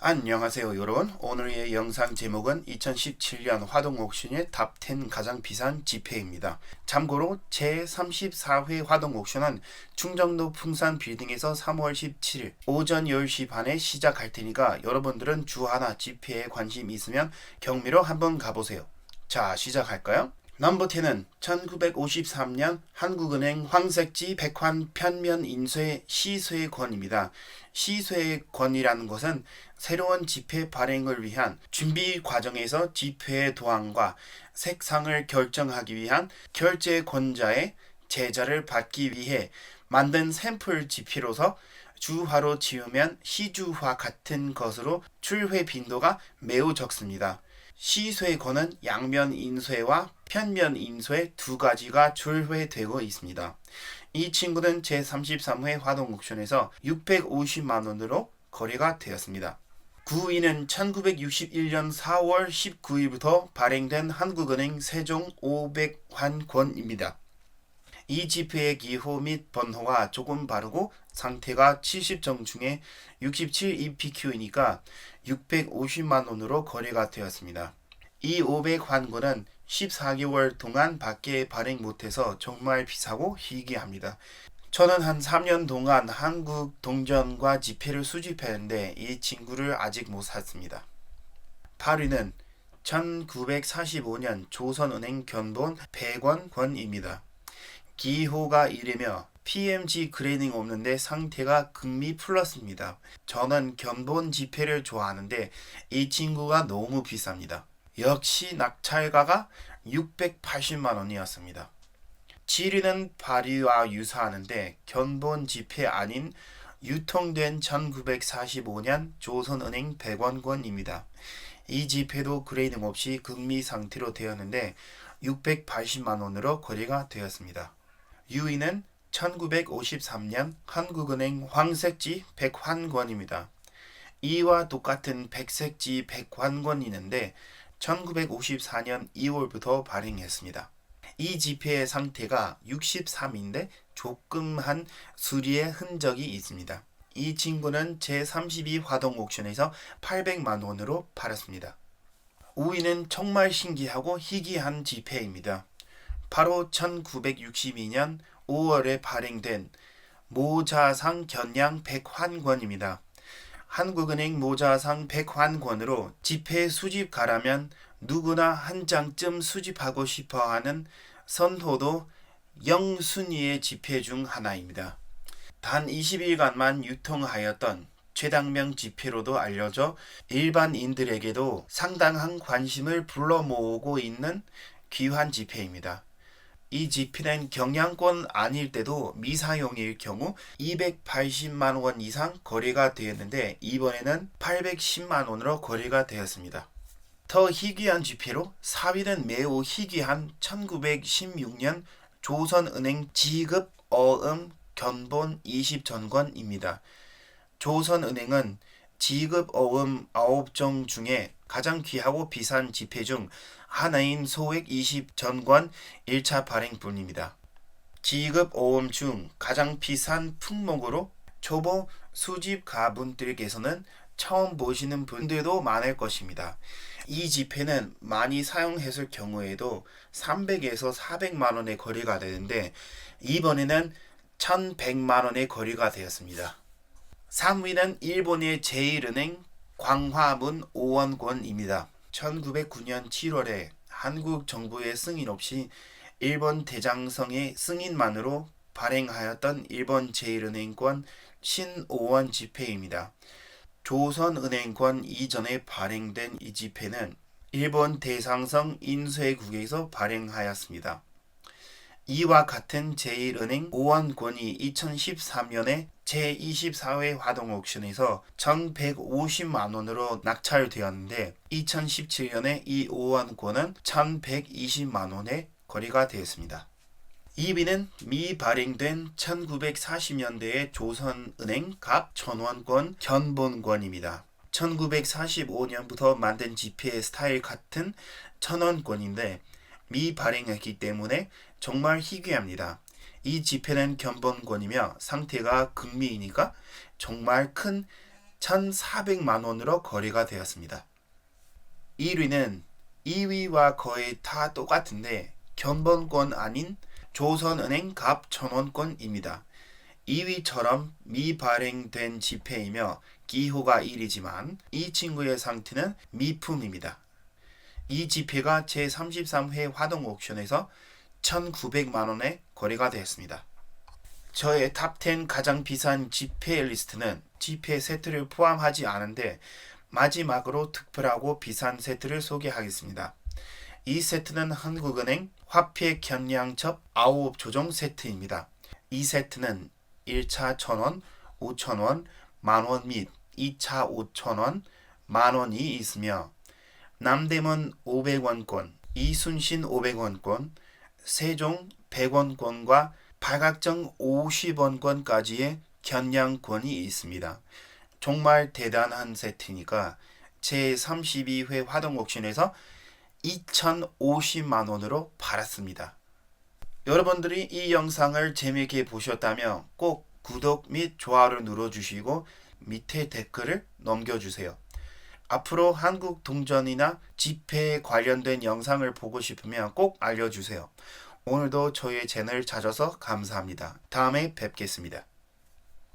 안녕하세요 여러분. 오늘의 영상 제목은 2017년 화동옥션의 탑 10 가장 비싼 지폐입니다. 참고로 제34회 화동옥션은 충정도 풍산 빌딩에서 3월 17일 오전 10시 반에 시작할 테니까 여러분들은 주 하나 지폐에 관심 있으면 경매로 한번 가보세요. 자, 시작할까요? 넘버 10은 1953년 한국은행 황색지 백환 편면 인쇄 시쇄권입니다. 시쇄권이라는 것은 새로운 지폐 발행을 위한 준비 과정에서 지폐의 도안과 색상을 결정하기 위한 결제권자의 제자를 받기 위해 만든 샘플 지폐로서 주화로 지으면 시주화 같은 것으로 출회 빈도가 매우 적습니다. 시쇄권은 양면 인쇄와 편면 인쇄 두 가지가 출회되고 있습니다. 이 친구는 제33회 화동옥션에서 650만원으로 거래가 되었습니다. 9위는 1961년 4월 19일부터 발행된 한국은행 세종 500환권입니다. 이 지폐의 기호 및 번호가 조금 바르고 상태가 70정 중에 67 EPQ이니까 650만원으로 거래가 되었습니다. 이 500환권은 14개월 동안 밖에 발행 못해서 정말 비싸고 희귀합니다. 저는 한 3년 동안 한국 동전과 지폐를 수집했는데 이 친구를 아직 못 샀습니다. 8위는 1945년 조선은행 견본 100원권입니다. 기호가 이르며 PMG 그레이딩 없는데 상태가 극미 플러스입니다. 저는 견본 지폐를 좋아하는데 이 친구가 너무 비쌉니다. 역시 낙찰가가 680만원이었습니다. 7위는 발위와 유사하는데 견본 지폐 아닌 유통된 1945년 조선은행 100원권입니다. 이 지폐도 그레이딩 없이 극미 상태로 되었는데 680만원으로 거래가 되었습니다. 6위는 1953년 한국은행 황색지 100환권입니다. 이와 똑같은 백색지 100환권이 있는데 1954년 2월부터 발행했습니다. 이 지폐의 상태가 63인데 조금한 수리의 흔적이 있습니다. 이 친구는 제32 화동옥션에서 800만원으로 팔았습니다. 5위는 정말 신기하고 희귀한 지폐입니다. 바로 1962년 5월에 발행된 모자상 견양 100환권입니다. 한국은행 모자상 100환권으로 지폐 수집가라면 누구나 한 장쯤 수집하고 싶어하는 선호도 영순위의 지폐 중 하나입니다. 단 20일간만 유통하였던 최당명 지폐로도 알려져 일반인들에게도 상당한 관심을 불러 모으고 있는 귀한 지폐입니다. 이 지폐는 경량권 아닐 때도 미사용일 경우 280만원 이상 거래가 되었는데 이번에는 810만원으로 거래가 되었습니다. 더 희귀한 지폐로 4위는 매우 희귀한 1916년 조선은행 지급 어음 견본 20전권입니다. 조선은행은 지급 어음 9종 중에 가장 귀하고 비싼 지폐 중 하나인 소액 20전권 1차 발행분입니다. 지급 어음 중 가장 비싼 품목으로 초보 수집가분들께서는 처음 보시는 분들도 많을 것입니다. 이 지폐는 많이 사용했을 경우에도 300에서 400만원의 거래가 되는데 이번에는 1100만원의 거래가 되었습니다. 3위는 일본의 제1은행 광화문 5원권입니다. 1909년 7월에 한국 정부의 승인 없이 일본 대장성의 승인만으로 발행하였던 일본 제1은행권 신5원 지폐입니다. 조선은행권 이전에 발행된 이 지폐는 일본 대장성 인쇄국에서 발행하였습니다. 이와 같은 제1은행 5원권이 2013년에 제24회 화동옥션에서 1150만원으로 낙찰되었는데 2017년에 이 5원권은 1120만원에 거래가 되었습니다. 2위는 미발행된 1940년대의 조선은행 갑 1000원권 견본권입니다. 1945년부터 만든 지폐의 스타일 같은 1000원권인데 미발행했기 때문에 정말 희귀합니다. 이 지폐는 견본권이며 상태가 극미이니까 정말 큰 1,400만 원으로 거래가 되었습니다. 1위는 2위와 거의 다 똑같은데 견본권 아닌 조선은행 갑 1,000원권입니다. 2위처럼 미발행된 지폐이며 기호가 1이지만 이 친구의 상태는 미품입니다. 이 지폐가 제33회 화동 옥션에서 1,900만 원에 거래가 되었습니다. 저의 탑10 가장 비싼 지폐 리스트는 지폐 세트를 포함하지 않은데 마지막으로 특별하고 비싼 세트를 소개하겠습니다. 이 세트는 한국은행 화폐 경량첩 9조종 세트입니다. 이 세트는 1차 1,000원, 5,000원, 만원 및 2차 5,000원, 만원이 있으며 남대문 500원권, 이순신 500원권, 세종 100원권과 팔각정 50원권까지의 경량권이 있습니다. 정말 대단한 세트니까 제32회 화동 옥션에서 2,050만 원으로 팔았습니다. 여러분들이 이 영상을 재미있게 보셨다면 꼭 구독 및 좋아요를 눌러주시고 밑에 댓글을 남겨주세요. 앞으로 한국 동전이나 지폐에 관련된 영상을 보고 싶으면 꼭 알려주세요. 오늘도 저희 채널 찾아서 감사합니다. 다음에 뵙겠습니다.